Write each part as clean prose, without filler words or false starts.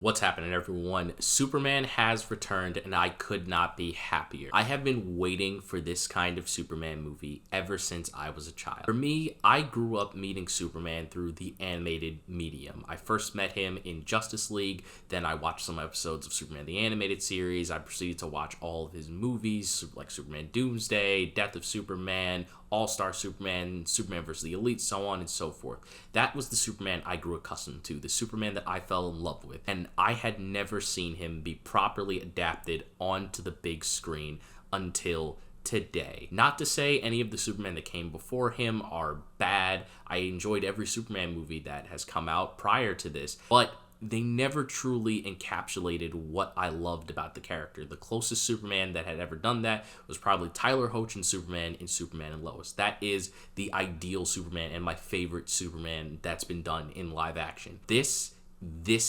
What's happening, everyone? Superman has returned, and I could not be happier. I have been waiting for this kind of Superman movie ever since I was a child. For me, I grew up meeting Superman through the animated medium. I first met him in Justice League, then I watched some episodes of Superman the Animated Series. I proceeded to watch all of his movies, like Superman Doomsday, Death of Superman, All-Star Superman, Superman vs. the Elite, so on and so forth. That was the Superman I grew accustomed to, the Superman that I fell in love with, and I had never seen him be properly adapted onto the big screen until today. Not to say any of the Superman that came before him are bad. I enjoyed every Superman movie that has come out prior to this, but they never truly encapsulated what I loved about the character. The closest Superman that had ever done that was probably Tyler Hoechlin Superman in Superman and Lois. That is the ideal Superman and my favorite Superman that's been done in live action. This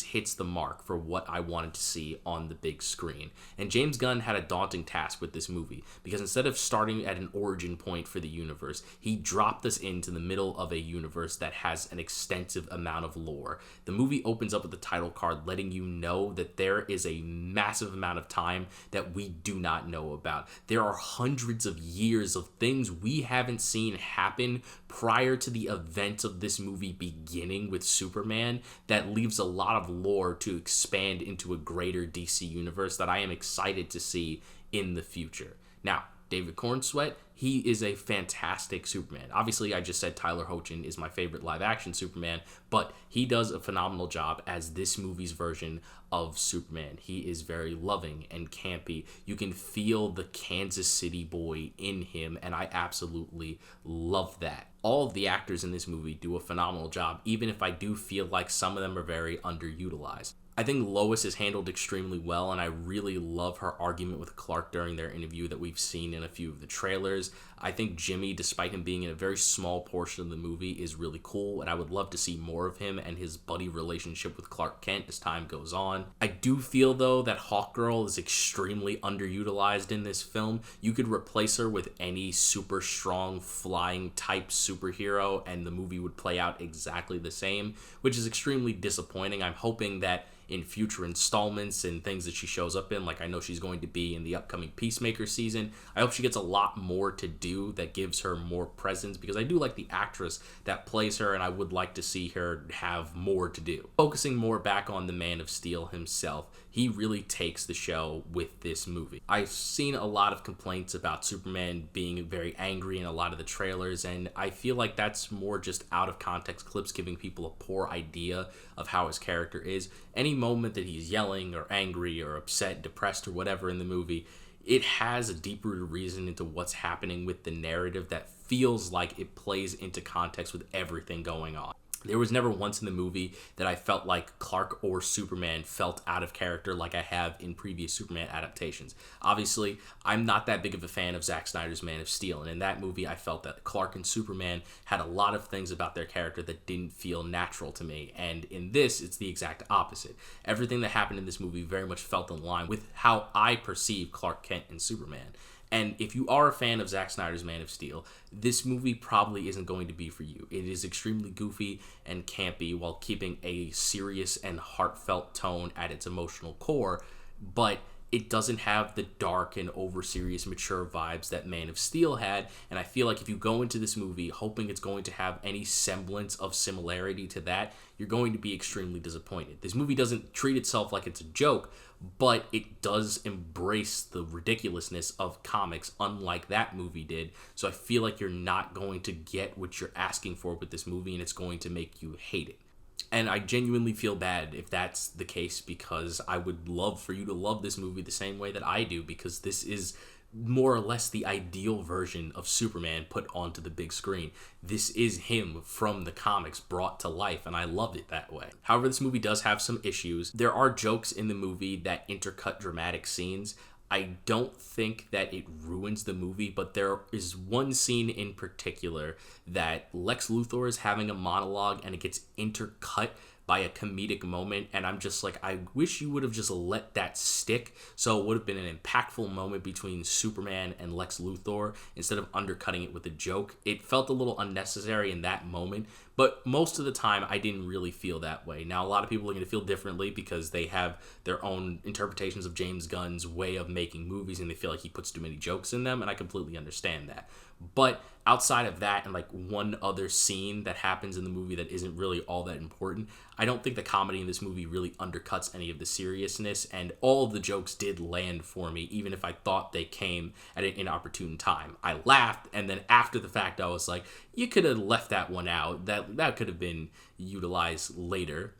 hits the mark for what I wanted to see on the big screen. And James Gunn had a daunting task with this movie, because instead of starting at an origin point for the universe, he dropped us into the middle of a universe that has an extensive amount of lore. The movie opens up with the title card letting you know that there is a massive amount of time that we do not know about. There are hundreds of years of things we haven't seen happen prior to the events of this movie beginning with Superman that leaves a lot of lore to expand into a greater DC universe that I am excited to see in the future. Now, David Cornsweet, he is a fantastic Superman. Obviously, I just said Tyler Hoechlin is my favorite live-action Superman, but he does a phenomenal job as this movie's version of Superman. He is very loving and campy. You can feel the Kansas City boy in him, and I absolutely love that. All of the actors in this movie do a phenomenal job, even if I do feel like some of them are very underutilized. I think Lois is handled extremely well, and I really love her argument with Clark during their interview that we've seen in a few of the trailers. I think Jimmy, despite him being in a very small portion of the movie, is really cool, and I would love to see more of him and his buddy relationship with Clark Kent as time goes on. I do feel, though, that Hawkgirl is extremely underutilized in this film. You could replace her with any super strong flying type superhero, and the movie would play out exactly the same, which is extremely disappointing. I'm hoping that in future installments and things that she shows up in, like I know she's going to be in the upcoming Peacemaker season, I hope she gets a lot more to do that gives her more presence, because I do like the actress that plays her, and I would like to see her have more to do. Focusing more back on the Man of Steel himself, he really takes the show with this movie. I've seen a lot of complaints about Superman being very angry in a lot of the trailers, and I feel like that's more just out of context clips giving people a poor idea of how his character is. Any moment that he's yelling or angry or upset, depressed or whatever in the movie, it has a deep-rooted reason into what's happening with the narrative that feels like it plays into context with everything going on. There was never once in the movie that I felt like Clark or Superman felt out of character like I have in previous Superman adaptations. Obviously, I'm not that big of a fan of Zack Snyder's Man of Steel, and in that movie I felt that Clark and Superman had a lot of things about their character that didn't feel natural to me, and in this, it's the exact opposite. Everything that happened in this movie very much felt in line with how I perceive Clark Kent and Superman. And if you are a fan of Zack Snyder's Man of Steel, this movie probably isn't going to be for you. It is extremely goofy and campy while keeping a serious and heartfelt tone at its emotional core, but it doesn't have the dark and over-serious, mature vibes that Man of Steel had, and I feel like if you go into this movie hoping it's going to have any semblance of similarity to that, you're going to be extremely disappointed. This movie doesn't treat itself like it's a joke, but it does embrace the ridiculousness of comics, unlike that movie did, so I feel like you're not going to get what you're asking for with this movie, and it's going to make you hate it. And I genuinely feel bad if that's the case, because I would love for you to love this movie the same way that I do, because this is more or less the ideal version of Superman put onto the big screen. This is him from the comics brought to life, and I loved it that way. However, this movie does have some issues. There are jokes in the movie that intercut dramatic scenes. I don't think that it ruins the movie, but there is one scene in particular that Lex Luthor is having a monologue and it gets intercut by a comedic moment, and I'm just like, I wish you would have just let that stick so it would have been an impactful moment between Superman and Lex Luthor instead of undercutting it with a joke. It felt a little unnecessary in that moment, But most of the time, I didn't really feel that way. Now, a lot of people are going to feel differently because they have their own interpretations of James Gunn's way of making movies, and they feel like he puts too many jokes in them, and I completely understand that. But outside of that, and like one other scene that happens in the movie that isn't really all that important, I don't think the comedy in this movie really undercuts any of the seriousness, and all of the jokes did land for me, even if I thought they came at an inopportune time. I laughed, and then after the fact, I was like, you could have left that one out. That could have been utilized later.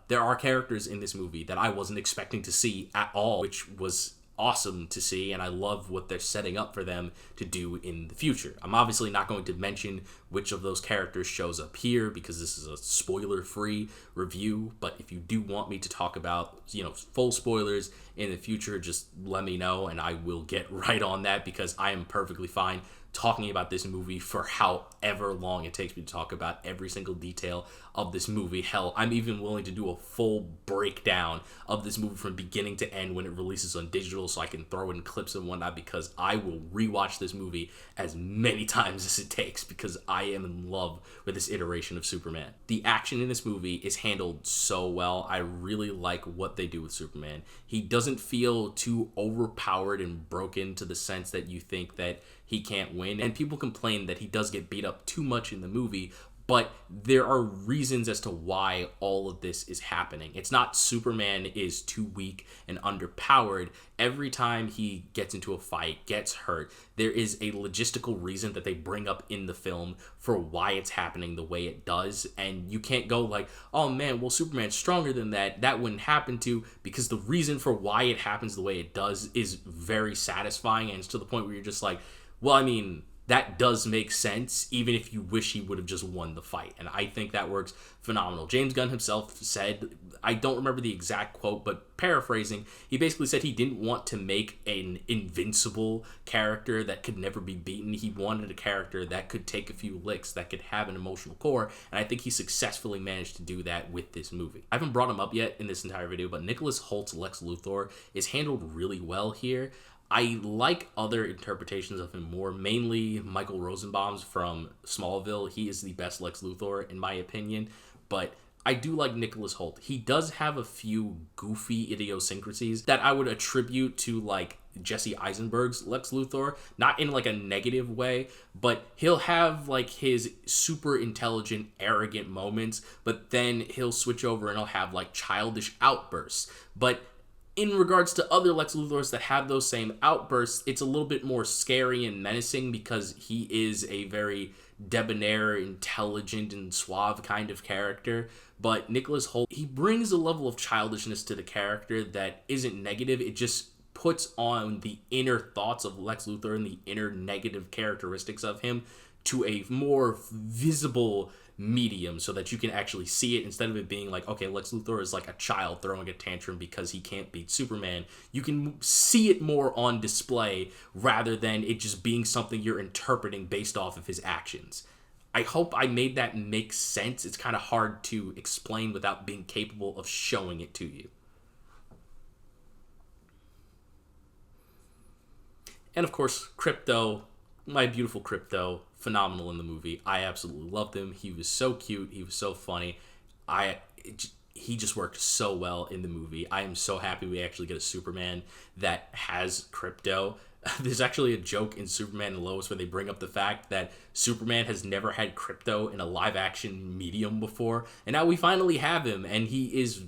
There are characters in this movie that I wasn't expecting to see at all, which was awesome to see, and I love what they're setting up for them to do in the future. I'm obviously not going to mention which of those characters shows up here because this is a spoiler-free review, but if you do want me to talk about, full spoilers in the future, just let me know and I will get right on that, because I am perfectly fine talking about this movie for however long it takes me to talk about every single detail of this movie. Hell, I'm even willing to do a full breakdown of this movie from beginning to end when it releases on digital, so I can throw in clips and whatnot, because I will rewatch this movie as many times as it takes, because I am in love with this iteration of Superman. The action in this movie is handled so well. I really like what they do with Superman. He doesn't feel too overpowered and broken to the sense that you think that he can't win. And people complain that he does get beat up too much in the movie, but there are reasons as to why all of this is happening. It's not Superman is too weak and underpowered. Every time he gets into a fight, gets hurt, there is a logistical reason that they bring up in the film for why it's happening the way it does. And you can't go like, oh man, well, Superman's stronger than that. That wouldn't happen to, because the reason for why it happens the way it does is very satisfying. And it's to the point where you're just like, well, I mean, that does make sense, even if you wish he would have just won the fight. And I think that works phenomenal. James Gunn himself said, I don't remember the exact quote, but paraphrasing, he basically said he didn't want to make an invincible character that could never be beaten. He wanted a character that could take a few licks, that could have an emotional core, and I think he successfully managed to do that with this movie. I haven't brought him up yet in this entire video, but Nicholas Holt's Lex Luthor is handled really well here. I like other interpretations of him more, mainly Michael Rosenbaum's from Smallville. He is the best Lex Luthor, in my opinion, but I do like Nicholas Hoult. He does have a few goofy idiosyncrasies that I would attribute to, like, Jesse Eisenberg's Lex Luthor, not in, like, a negative way, but he'll have, like, his super intelligent, arrogant moments, but then he'll switch over and he'll have, like, childish outbursts. But in regards to other Lex Luthors that have those same outbursts, it's a little bit more scary and menacing because he is a very debonair, intelligent, and suave kind of character. But Nicholas Hoult, he brings a level of childishness to the character that isn't negative. It just puts on the inner thoughts of Lex Luthor and the inner negative characteristics of him to a more visible medium so that you can actually see it, instead of it being like, okay, Lex Luthor is like a child throwing a tantrum because he can't beat Superman. You can see it more on display rather than it just being something you're interpreting based off of his actions. I hope I made that make sense. It's kind of hard to explain without being capable of showing it to you. And of course, Crypto, my beautiful Crypto, phenomenal in the movie. I absolutely loved him. He was so cute. He was so funny. He just worked so well in the movie. I am so happy we actually get a Superman that has Crypto. There's actually a joke in Superman and Lois where they bring up the fact that Superman has never had Crypto in a live-action medium before, and now we finally have him, and he's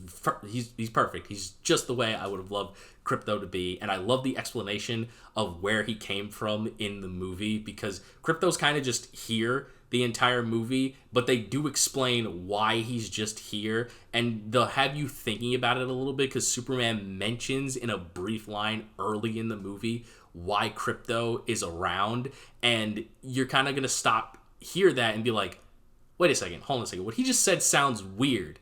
perfect. He's just the way I would have loved Crypto to be, and I love the explanation of where he came from in the movie, because Crypto's kind of just here the entire movie, but they do explain why he's just here, and they'll have you thinking about it a little bit, because Superman mentions in a brief line early in the movie why Crypto is around, and you're kind of going to stop, hear that, and be like, wait a second, hold on a second, what he just said sounds weird.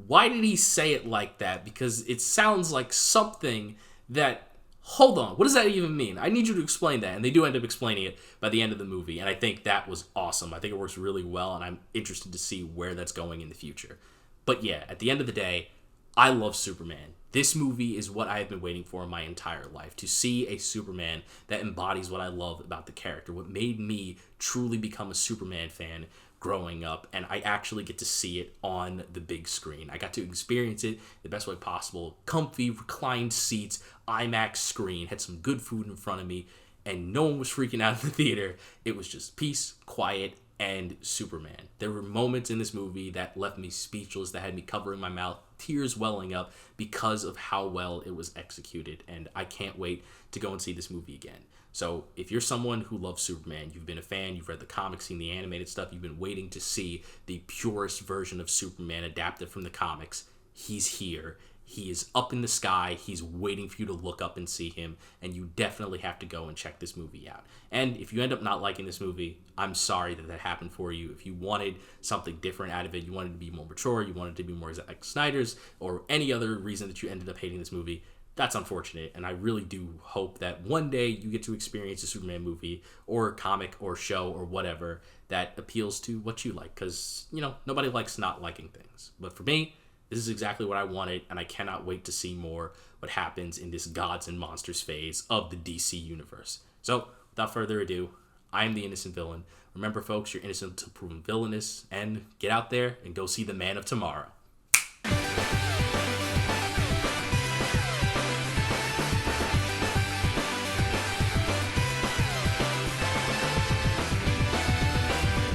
Why did he say it like that? Because it sounds like something that, hold on, what does that even mean? I need you to explain that. And they do end up explaining it by the end of the movie, and I think that was awesome. I think it works really well, and I'm interested to see where that's going in the future. But yeah, at the end of the day, I love Superman. This movie is what I have been waiting for my entire life, to see a Superman that embodies what I love about the character. What made me truly become a Superman fan growing up, and I actually get to see it on the big screen. I got to experience it the best way possible. Comfy, reclined seats, IMAX screen, had some good food in front of me, and no one was freaking out in the theater. It was just peace, quiet, and Superman. There were moments in this movie that left me speechless, that had me covering my mouth, tears welling up because of how well it was executed, and I can't wait to go and see this movie again. So if you're someone who loves Superman, you've been a fan, you've read the comics, seen the animated stuff, you've been waiting to see the purest version of Superman adapted from the comics, he's here. He is up in the sky. He's waiting for you to look up and see him, and you definitely have to go and check this movie out. And if you end up not liking this movie, I'm sorry that happened for you. If you wanted something different out of it, you wanted it to be more mature, you wanted it to be more Zack Snyder's, or any other reason that you ended up hating this movie, that's unfortunate, and I really do hope that one day you get to experience a Superman movie or comic or show or whatever that appeals to what you like, because, nobody likes not liking things. But for me, this is exactly what I wanted, and I cannot wait to see more what happens in this gods and monsters phase of the DC universe. So, without further ado, I am the innocent villain. Remember, folks, you're innocent until proven villainous, and get out there and go see the Man of Tomorrow.